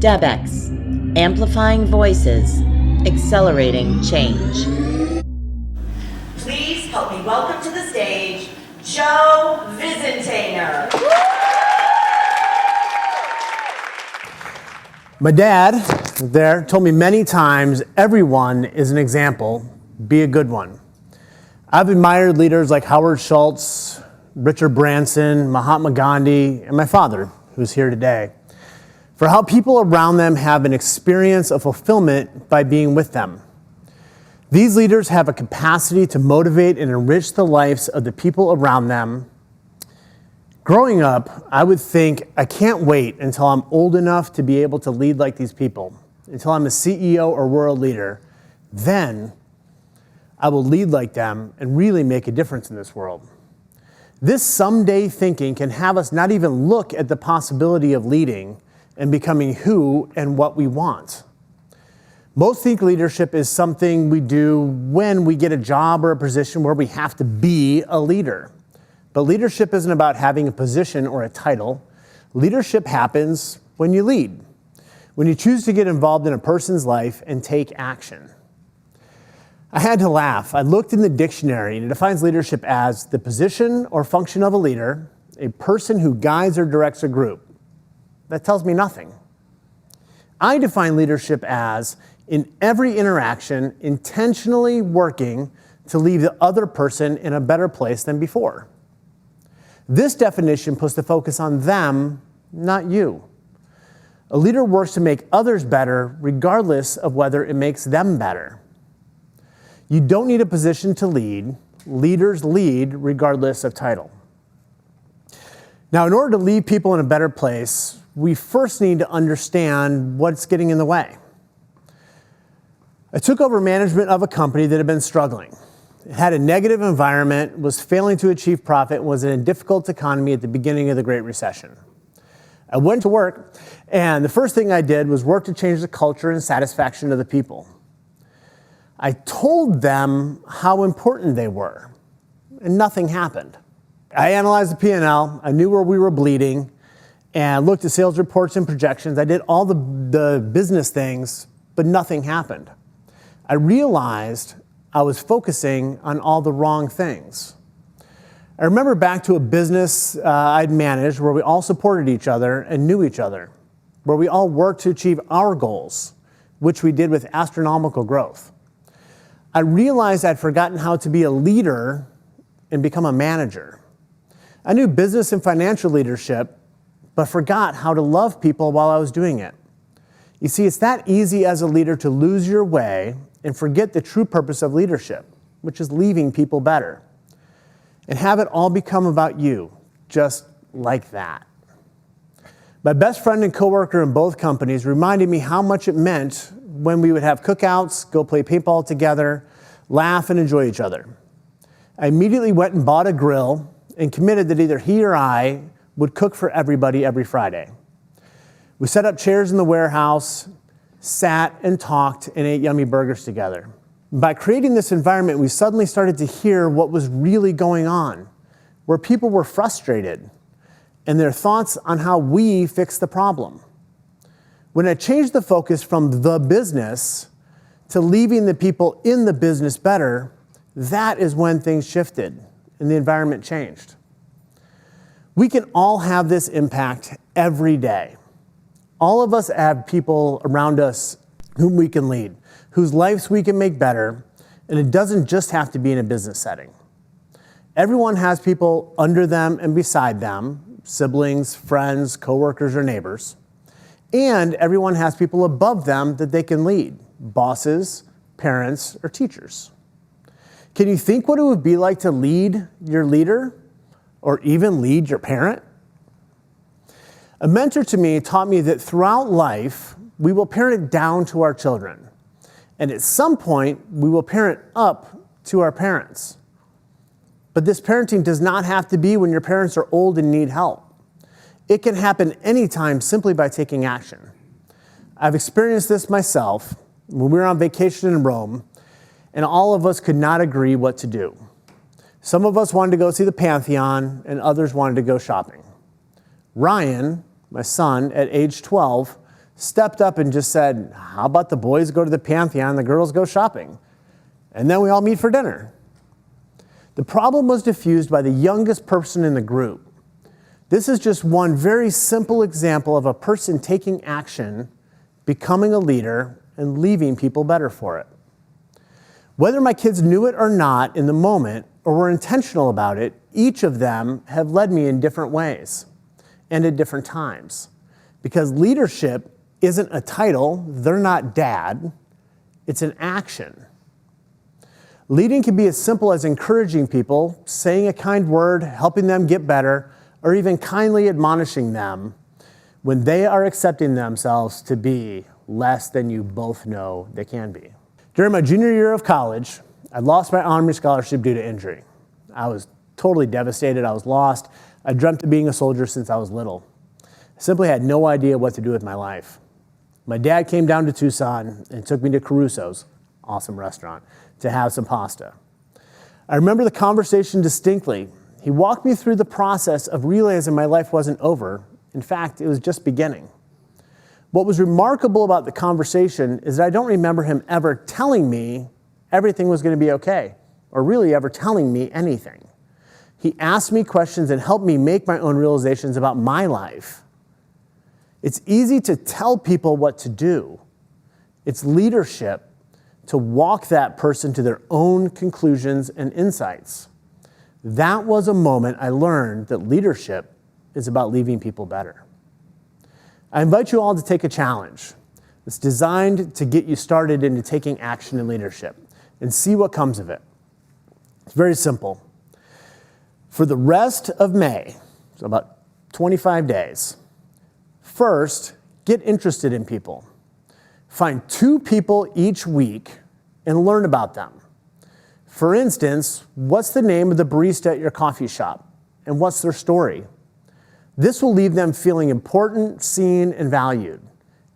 DEBx, amplifying voices, accelerating change. Please help me welcome to the stage, Joe Visintainer. My dad there told me many times, everyone is an example, be a good one. I've admired leaders like Howard Schultz, Richard Branson, Mahatma Gandhi, and my father, who's here today, for how people around them have an experience of fulfillment by being with them. These leaders have a capacity to motivate and enrich the lives of the people around them. Growing up, I would think, I can't wait until I'm old enough to be able to lead like these people, until I'm a CEO or world leader. Then I will lead like them and really make a difference in this world. This someday thinking can have us not even look at the possibility of leading and becoming who and what we want. Most think leadership is something we do when we get a job or a position where we have to be a leader. But leadership isn't about having a position or a title. Leadership happens when you lead, when you choose to get involved in a person's life and take action. I had to laugh. I looked in the dictionary and it defines leadership as the position or function of a leader, a person who guides or directs a group. That tells me nothing. I define leadership as, in every interaction, intentionally working to leave the other person in a better place than before. This definition puts the focus on them, not you. A leader works to make others better regardless of whether it makes them better. You don't need a position to lead. Leaders lead regardless of title. Now, in order to leave people in a better place, we first need to understand what's getting in the way. I took over management of a company that had been struggling. It had a negative environment, was failing to achieve profit, and was in a difficult economy at the beginning of the Great Recession. I went to work, and the first thing I did was work to change the culture and satisfaction of the people. I told them how important they were, and nothing happened. I analyzed the P&L, I knew where we were bleeding, and looked at sales reports and projections. I did all the business things, but nothing happened. I realized I was focusing on all the wrong things. I remember back to a business I'd managed where we all supported each other and knew each other, where we all worked to achieve our goals, which we did with astronomical growth. I realized I'd forgotten how to be a leader and become a manager. I knew business and financial leadership, but forgot how to love people while I was doing it. You see, it's that easy as a leader to lose your way and forget the true purpose of leadership, which is leaving people better, and have it all become about you, just like that. My best friend and coworker in both companies reminded me how much it meant when we would have cookouts, go play paintball together, laugh and enjoy each other. I immediately went and bought a grill and committed that either he or I would cook for everybody every Friday. We set up chairs in the warehouse, sat and talked and ate yummy burgers together. By creating this environment, we suddenly started to hear what was really going on, where people were frustrated and their thoughts on how we fix the problem. When I changed the focus from the business to leaving the people in the business better, that is when things shifted and the environment changed. We can all have this impact every day. All of us have people around us whom we can lead, whose lives we can make better, and it doesn't just have to be in a business setting. Everyone has people under them and beside them, siblings, friends, coworkers, or neighbors. And everyone has people above them that they can lead, bosses, parents, or teachers. Can you think what it would be like to lead your leader, or even lead your parent? A mentor to me taught me that throughout life, we will parent down to our children. And at some point, we will parent up to our parents. But this parenting does not have to be when your parents are old and need help. It can happen anytime simply by taking action. I've experienced this myself when we were on vacation in Rome, and all of us could not agree what to do. Some of us wanted to go see the Pantheon, and others wanted to go shopping. Ryan, my son, at age 12, stepped up and just said, how about the boys go to the Pantheon, the girls go shopping? And then we all meet for dinner. The problem was diffused by the youngest person in the group. This is just one very simple example of a person taking action, becoming a leader, and leaving people better for it. Whether my kids knew it or not in the moment, or were intentional about it, each of them have led me in different ways and at different times. Because leadership isn't a title, they're not dad, it's an action. Leading can be as simple as encouraging people, saying a kind word, helping them get better, or even kindly admonishing them when they are accepting themselves to be less than you both know they can be. During my junior year of college, I lost my Army scholarship due to injury. I was totally devastated. I was lost. I dreamt of being a soldier since I was little. I simply had no idea what to do with my life. My dad came down to Tucson and took me to Caruso's, awesome restaurant, to have some pasta. I remember the conversation distinctly. He walked me through the process of realizing my life wasn't over. In fact, it was just beginning. What was remarkable about the conversation is that I don't remember him ever telling me everything was going to be okay, or really ever telling me anything. He asked me questions and helped me make my own realizations about my life. It's easy to tell people what to do. It's leadership to walk that person to their own conclusions and insights. That was a moment I learned that leadership is about leaving people better. I invite you all to take a challenge. It's designed to get you started into taking action in leadership and see what comes of it. It's very simple. For the rest of May, so about 25 days, first, get interested in people. Find 2 people each week and learn about them. For instance, what's the name of the barista at your coffee shop and what's their story? This will leave them feeling important, seen, and valued,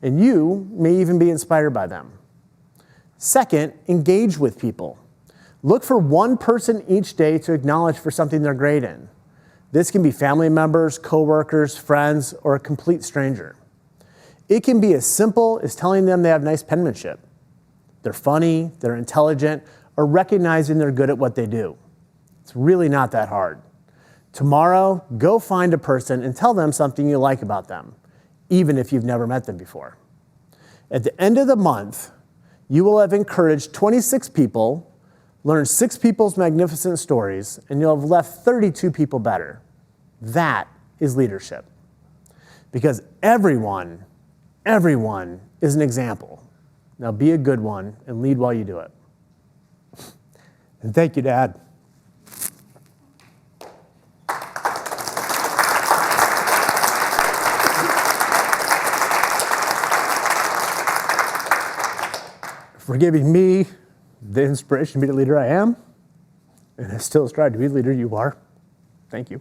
and you may even be inspired by them. Second, engage with people. Look for one person each day to acknowledge for something they're great in. This can be family members, coworkers, friends, or a complete stranger. It can be as simple as telling them they have nice penmanship. They're funny, they're intelligent, or recognizing they're good at what they do. It's really not that hard. Tomorrow, go find a person and tell them something you like about them, even if you've never met them before. At the end of the month, you will have encouraged 26 people, learned 6 people's magnificent stories, and you'll have left 32 people better. That is leadership. Because everyone is an example. Now be a good one and lead while you do it. And thank you, Dad. For giving me the inspiration to be the leader I am, and I still strive to be the leader you are. Thank you.